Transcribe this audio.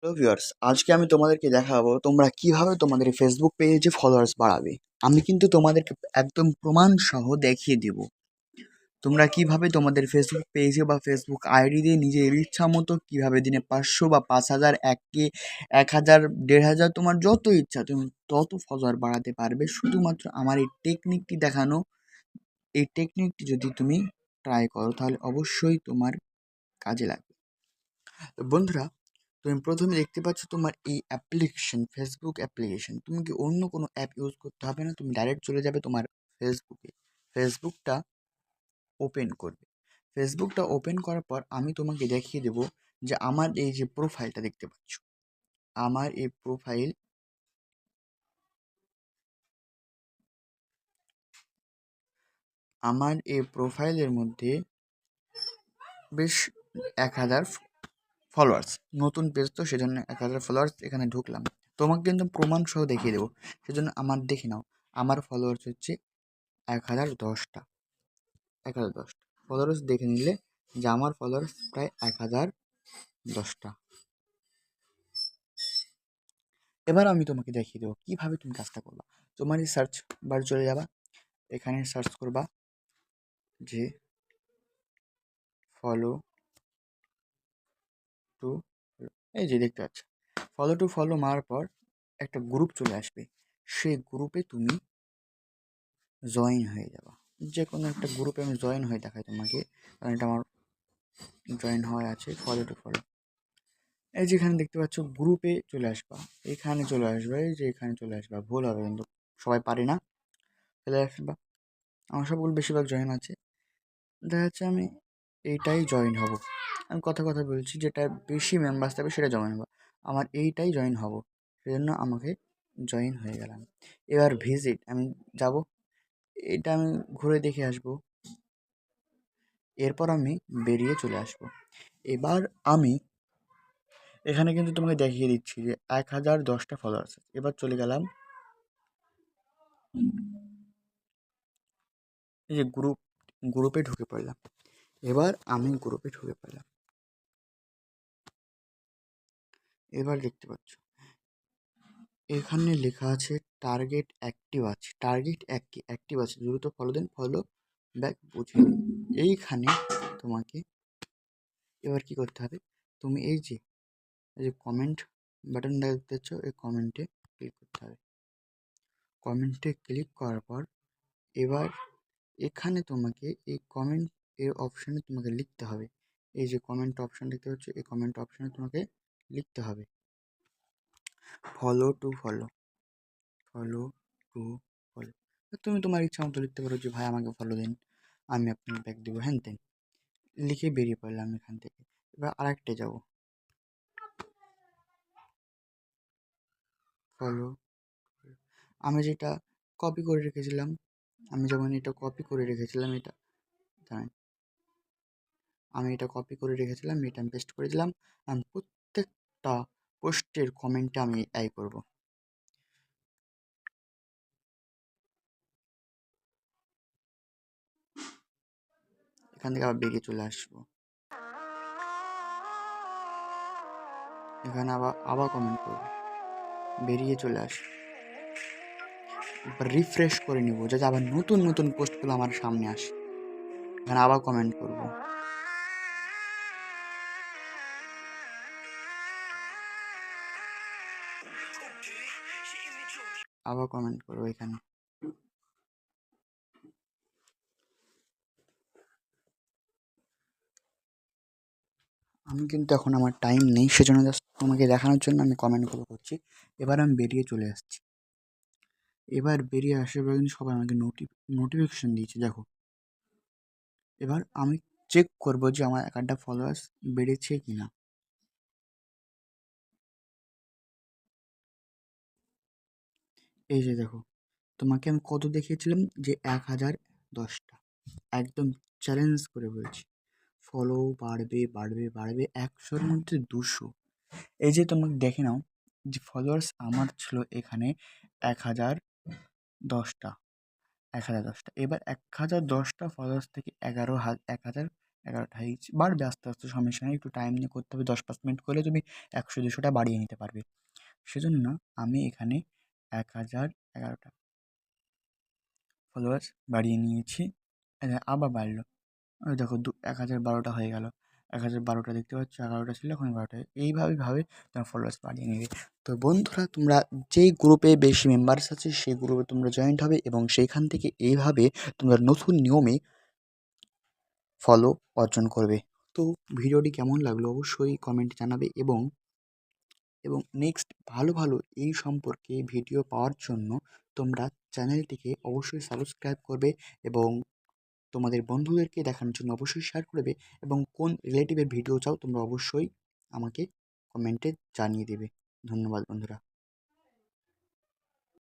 Hello viewers, আজকে আমি তোমাদেরকে দেখাবো তোমরা কিভাবে তোমাদের ফেসবুক পেজে ফলোয়ার্স বাড়াবে। আমি কিন্তু তোমাদেরকে একদম প্রমাণ সহ দেখিয়ে দেব তোমরা কিভাবে তোমাদের ফেসবুক পেজে বা ফেসবুক আইডি দিয়ে নিজের ইচ্ছা মতো কিভাবে দিনে 500 বা 5000 1K 1000 1500 তোমার যত ইচ্ছা তুমি তত ফলোয়ার বাড়াতে পারবে শুধুমাত্র আমার এই টেকনিকটি দেখানো। এই টেকনিকটি যদি তুমি ট্রাই করো তাহলে অবশ্যই তোমার কাজে লাগবে। তো বন্ধুরা, তুমি প্রথমে দেখতে পাচ্ছ তোমার এই অ্যাপ্লিকেশন, ফেসবুক অ্যাপ্লিকেশন। তুমি কি অন্য কোনো অ্যাপ ইউজ করতে হবে না, তুমি ডাইরেক্ট চলে যাবে তোমার ফেসবুকে। ফেসবুকটা ওপেন করবে। ফেসবুকটা ওপেন করার পর আমি তোমাকে দেখিয়ে দেবো যে আমার এই যে প্রোফাইলটা দেখতে পাচ্ছ, আমার এই প্রোফাইল, আমার এই প্রোফাইলের মধ্যে বেশ 1000 ফলোয়ার্স। নতুন পেজ তো সেজন্য 1000 ফলোয়ার্স এখানে ঢুকলাম। তোমাকে কিন্তু প্রমাণ সহ দেখিয়ে দেবো, সেজন্য আমার দেখে নাও। আমার ফলোয়ার্স হচ্ছে 1010টা। 1010টা ফলোয়ার্স দেখে নিলে যে আমার ফলোয়ার্স প্রায় 1010টা। এবার আমি তোমাকে দেখিয়ে দেবো কীভাবে তুমি কাজটা করবা। তোমার এই সার্চ বার চলে যাবা, এখানে সার্চ করবা যে ফলো টু, এই যে দেখতে পাচ্ছ ফলো টু ফলো মারার পর একটা গ্রুপ চলে আসবে। সেই গ্রুপে তুমি জয়েন হয়ে যাবা। যে কোনো একটা গ্রুপে আমি জয়েন হয়ে দেখাই তোমাকে, কারণ এটা আমার জয়েন হওয়া আছে। ফলো টু ফলো, এই যেখানে দেখতে পাচ্ছ গ্রুপে চলে আসবা, এখানে চলে আসবা, এই যে এখানে চলে আসবা। ভুল হবে কিন্তু, সবাই পারি না। চলে আসবা, আমার সবগুলো বেশিরভাগ জয়েন আছে। দেখা যাচ্ছে আমি এইটাই জয়েন হব। আমি কথা কথা বলছি, যেটা বেশি মেম্বার্স থাকবে সেটা জয়েন হবো। আমার এইটাই জয়েন হব, সেজন্য আমাকে জয়েন হয়ে গেলাম। এবার ভিজিট আমি যাব, এটা আমি ঘুরে দেখে আসবো। এরপর আমি বেরিয়ে চলে আসব। এবার আমি এখানে কিন্তু তোমাকে দেখিয়ে দিচ্ছি যে 1010টা ফলোয়ার্স আছে। এবার চলে গেলাম এই যে গ্রুপে ঢুকে পড়লাম। এবার আমি গ্রুপে ঢুকে পড়লাম। এবার দেখতে পাচ্ছ এখানে লেখা আছে টার্গেট অ্যাক্টিভ আছে, টার্গেট অ্যাক্টিভ আছে, দ্রুত ফলো দেন, ফলো ব্যাক বুঝে নিন। এইখানে তোমাকে এবার কি করতে হবে, তুমি এই যে কমেন্ট বাটনটা দেখতে পাচ্ছ, এই কমেন্টে ক্লিক করতে হবে। কমেন্টে ক্লিক করার পর এবার এখানে তোমাকে এই কমেন্ট এর অপশানে তোমাকে লিখতে হবে। এই যে কমেন্ট অপশান দেখতে পাচ্ছ, এই কমেন্ট অপশানে তোমাকে লিখতে হবে follow to follow, follow to follow. তুমি তোমার ইচ্ছা মতো লিখতে পারো যে ভাই আমাকে ফলো দিন, আমি আপনাকে ব্যাক দেবো, হ্যান তেন লিখে বেরিয়ে পড়লাম এখান থেকে। এবার আরেকটা যাবো, ফলো। আমি যেটা কপি করে রেখেছিলাম, আমি যেমন এটা কপি করে রেখেছিলাম, এটা দাঁড়ান, আমি এটা কপি করে রেখেছিলাম, এটা আমি পেস্ট করে দিলাম। আমি প্রত্যেকটা পোস্টের কমেন্টে আমি এই করব। এখান থেকে আবার বেরিয়ে চলে আসবো, এখানে আবার আবার কমেন্ট করব, বেরিয়ে চলে আসবো। রিফ্রেশ করে নিব যাতে আবার নতুন নতুন পোস্টগুলো আমার সামনে আসে। এখানে আবার কমেন্ট করব, আবার কমেন্ট করবো এখানে। আমি কিন্তু এখন আমার টাইম নেই, সেজন্য জাস্ট তোমাকে দেখানোর জন্য আমি কমেন্টগুলো করছি। এবার আমি বেরিয়ে চলে আসছি। এবার বেরিয়ে আসার পর কিন্তু সবাই আমাকে নোটিফিকেশন দিয়েছে, দেখো। এবার আমি চেক করব যে আমার একটা ফলোয়ার্স বেড়েছে কি না। এই যে দেখো, তোমাকে আমি কত দেখিয়েছিলাম যে 1010টা, একদম চ্যালেঞ্জ করে বলছি। ফলো বাড়বে বাড়বে বাড়বে, 100-র মধ্যে 200। এই যে তোমাকে দেখে নাও যে ফলোয়ার্স আমার ছিল এখানে 1010টা, 1010টা। এবার 1010টা ফলোয়ার্স থেকে 1000 11টা হয়ে গেছে, বাড়বে আস্তে আস্তে, সমস্যা নেই, একটু টাইম নিয়ে করতে হবে, 10-5 মিনিট করলে তুমি 100-200টা বাড়িয়ে নিতে পারবে। সেজন্য আমি এখানে 1011টা ফলোয়ার্স বাড়িয়ে নিয়েছি। আবার বাড়লো, ওই দেখো 1012টা হয়ে গেল, 1012টা দেখতে পাচ্ছ, 11টা ছিল এখন 12টা, এইভাবে তোমার ফলোয়ার্স বাড়িয়ে নেবে। তো বন্ধুরা, তোমরা যেই গ্রুপে বেশি মেম্বার্স আছে সেই গ্রুপে তোমরা জয়েন্ট হবে এবং সেইখান থেকে এইভাবে তোমরা নতুন নিয়মে ফলো অর্জন করবে। তো ভিডিওটি কেমন লাগলো অবশ্যই কমেন্টে জানাবে, এবং নেক্সট ভালো ভালো এই সম্পর্কে ভিডিও পাওয়ার জন্য তোমরা চ্যানেলটিকে অবশ্যই সাবস্ক্রাইব করবে, এবং তোমাদের বন্ধুদেরকে দেখানোর জন্য অবশ্যই শেয়ার করবে, এবং কোন রিলেটিভের ভিডিও চাও তোমরা অবশ্যই আমাকে কমেন্টে জানিয়ে দেবে। ধন্যবাদ বন্ধুরা।